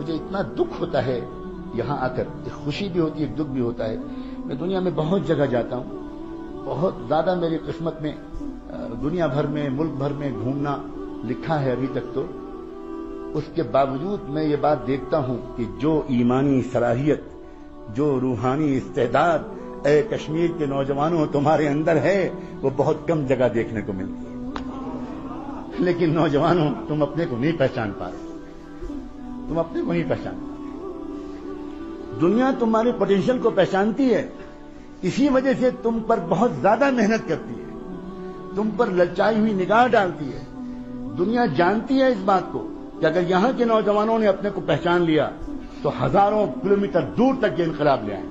مجھے اتنا دکھ ہوتا ہے یہاں آ کر، ایک خوشی بھی ہوتی ہے، ایک دکھ بھی ہوتا ہے. میں دنیا میں بہت جگہ جاتا ہوں، بہت زیادہ میری قسمت میں دنیا بھر میں، ملک بھر میں گھومنا لکھا ہے ابھی تک. تو اس کے باوجود میں یہ بات دیکھتا ہوں کہ جو ایمانی صلاحیت، جو روحانی استعداد اے کشمیر کے نوجوانوں تمہارے اندر ہے، وہ بہت کم جگہ دیکھنے کو ملتی ہے. لیکن نوجوانوں، تم اپنے کو نہیں پہچان پا رہے، تم اپنے کو نہیں پہچان پا رہے. دنیا تمہارے پوٹینشیل کو پہچانتی ہے، اسی وجہ سے تم پر بہت زیادہ محنت کرتی ہے، تم پر للچائی ہوئی نگاہ ڈالتی ہے. دنیا جانتی ہے اس بات کو کہ اگر یہاں کے نوجوانوں نے اپنے کو پہچان لیا تو ہزاروں کلومیٹر دور تک یہ انقلاب لے آئیں.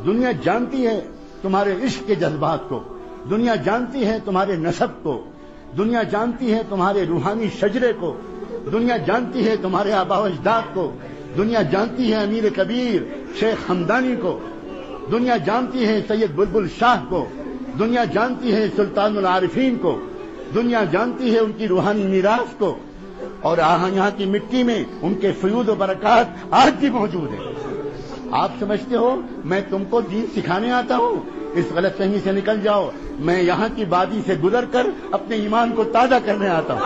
دنیا جانتی ہے تمہارے عشق کے جذبات کو، دنیا جانتی ہے تمہارے نسب کو، دنیا جانتی ہے تمہارے روحانی شجرے کو، دنیا جانتی ہے تمہارے آباء و اجداد کو، دنیا جانتی ہے امیر کبیر شیخ ہمدانی کو، دنیا جانتی ہے سید بلبل شاہ کو، دنیا جانتی ہے سلطان العارفین کو، دنیا جانتی ہے ان کی روحانی میراث کو. اور یہاں کی مٹی میں ان کے فیوض و برکات آج بھی موجود ہیں. آپ سمجھتے ہو میں تم کو دین سکھانے آتا ہوں؟ اس غلط فہمی سے نکل جاؤ. میں یہاں کی وادی سے گزر کر اپنے ایمان کو تازہ کرنے آتا ہوں.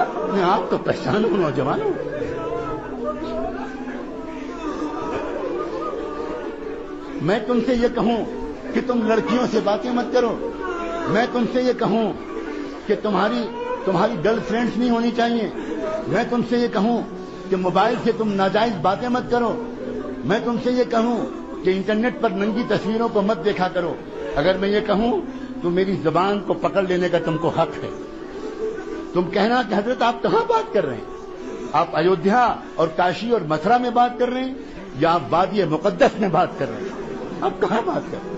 اپنے آپ تو پہچانو نوجوانوں. میں تم سے یہ کہوں کہ تم لڑکیوں سے باتیں مت کرو. میں تم سے یہ کہوں کہ تمہاری گرل فرینڈز نہیں ہونی چاہیے. میں تم سے یہ کہوں کہ موبائل سے تم ناجائز باتیں مت کرو. میں تم سے یہ کہوں کہ انٹرنیٹ پر ننگی تصویروں کو مت دیکھا کرو. اگر میں یہ کہوں تو میری زبان کو پکڑ لینے کا تم کو حق ہے. تم کہنا کہ حضرت آپ کہاں بات کر رہے ہیں؟ آپ ایودھیا اور کاشی اور متھرا میں بات کر رہے ہیں یا آپ وادی مقدس میں بات کر رہے ہیں؟ آپ کہاں بات کر رہے ہیں؟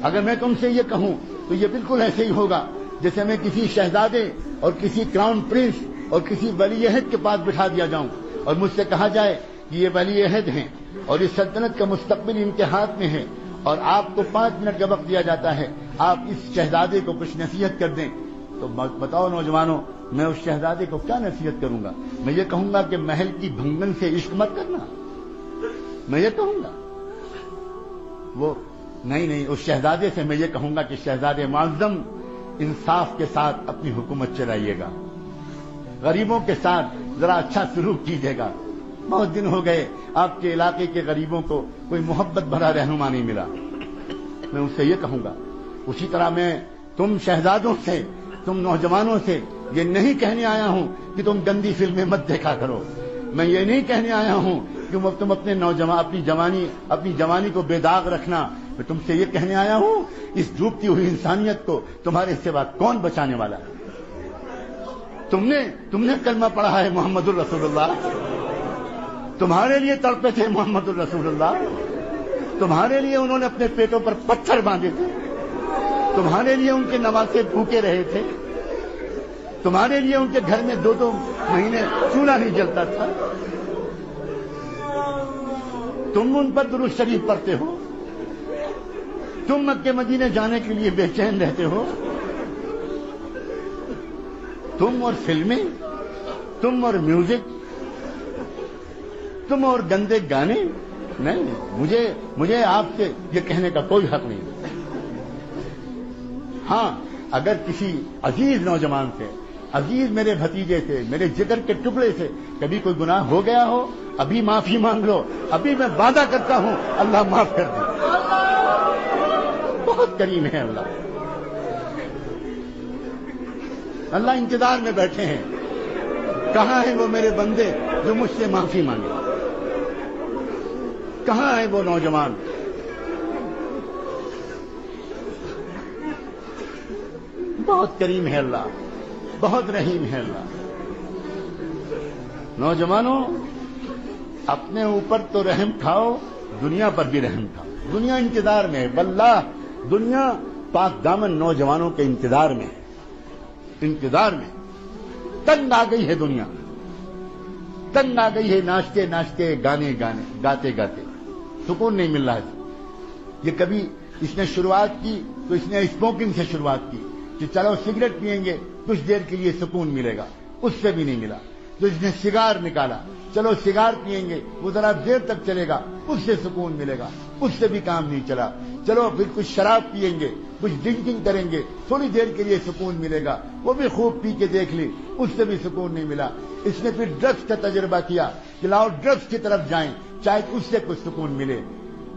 اگر میں تم سے یہ کہوں تو یہ بالکل ایسے ہی ہوگا جیسے میں کسی شہزادے اور کسی کراؤن پرنس اور کسی ولی عہد کے پاس بٹھا دیا جاؤں اور مجھ سے کہا جائے کہ یہ ولی عہد ہیں اور اس سلطنت کا مستقبل ان کے ہاتھ میں ہے اور آپ کو 5 منٹ کا وقت دیا جاتا ہے، آپ اس شہزادے کو کچھ نصیحت کر دیں. تو بتاؤ نوجوانوں، میں اس شہزادے کو کیا نصیحت کروں گا؟ میں یہ کہوں گا کہ محل کی بھنگن سے عشق مت کرنا. میں یہ کہوں گا وہ نہیں، اس شہزادے سے میں یہ کہوں گا کہ شہزادے معظم انصاف کے ساتھ اپنی حکومت چلائیے گا، غریبوں کے ساتھ ذرا اچھا سلوک کیجیے گا. بہت دن ہو گئے آپ کے علاقے کے غریبوں کو کوئی محبت بھرا رہنما نہیں ملا. میں ان سے یہ کہوں گا. اسی طرح میں تم شہزادوں سے، تم نوجوانوں سے یہ نہیں کہنے آیا ہوں کہ تم گندی فلمیں مت دیکھا کرو. میں یہ نہیں کہنے آیا ہوں کہ تم اپنی جوانی کو بے داغ رکھنا. میں تم سے یہ کہنے آیا ہوں اس ڈوبتی ہوئی انسانیت کو تمہارے سوا کون بچانے والا ہے؟ تم نے کلمہ پڑھا ہے محمد الرسول اللہ، تمہارے لیے تڑپے تھے محمد الرسول اللہ، تمہارے لیے انہوں نے اپنے پیٹوں پر پتھر باندھے تھے، تمہارے لیے ان کے نواسے بھوکے رہے تھے، تمہارے لیے ان کے گھر میں 2 مہینے چولہا نہیں جلتا تھا. تم ان پر درود شریف پڑھتے ہو، تم مکے مدینے جانے کے لیے بے چین رہتے ہو. تم اور فلمیں، تم اور میوزک، تم اور گندے گانے. نہیں، مجھے آپ سے یہ کہنے کا کوئی حق نہیں. ہاں، اگر کسی عزیز نوجوان سے، عزیز میرے بھتیجے سے، میرے جگر کے ٹکڑے سے کبھی کوئی گناہ ہو گیا ہو، ابھی معافی مانگ لو. ابھی میں وعدہ کرتا ہوں اللہ معاف کر دے. بہت کریم ہے اللہ. اللہ انتظار میں بیٹھے ہیں. کہاں ہیں وہ میرے بندے جو مجھ سے معافی مانگے؟ کہاں ہے وہ نوجوان؟ بہت کریم ہے اللہ، بہت رحیم ہے اللہ. نوجوانوں، اپنے اوپر تو رحم کھاؤ، دنیا پر بھی رحم کھاؤ. دنیا انتظار میں ہے. واللہ دنیا پاک دامن نوجوانوں کے انتظار میں ہے. انتظار میں تنگ آ گئی ہے دنیا، تنگ آ گئی ہے. ناچتے ناچتے، گانے گاتے گاتے سکون نہیں مل رہا ہے. یہ اس نے شروعات کی تو اس نے اسموکنگ سے شروعات کی کہ چلو سگریٹ پیئیں گے کچھ دیر کے لیے سکون ملے گا، اس سے بھی نہیں ملا. تو اس نے سگار نکالا، چلو سگار پیئیں گے وہ ذرا دیر تک چلے گا، اس سے سکون ملے گا، اس سے بھی کام نہیں چلا. چلو پھر کچھ شراب پیئیں گے، کچھ ڈرنکنگ کریں گے، تھوڑی دیر کے لیے سکون ملے گا، وہ بھی خوب پی کے دیکھ لی، اس سے بھی سکون نہیں ملا. اس نے پھر ڈرگس کا تجربہ کیا کہ لاؤ ڈرگس کی طرف جائیں، چاہے اس سے کچھ سکون ملے.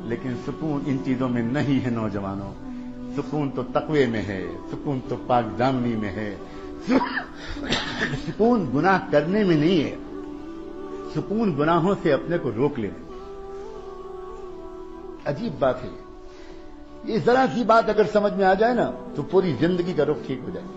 لیکن سکون ان چیزوں میں نہیں ہے نوجوانوں. سکون تو تقوی میں ہے، سکون تو پاک دامنی میں ہے. سکون گناہ کرنے میں نہیں ہے، سکون گناہوں سے اپنے کو روک لینے. عجیب بات ہے یہ ذرا سی بات اگر سمجھ میں آ جائے نا تو پوری زندگی کا رخ ٹھیک ہو جائے.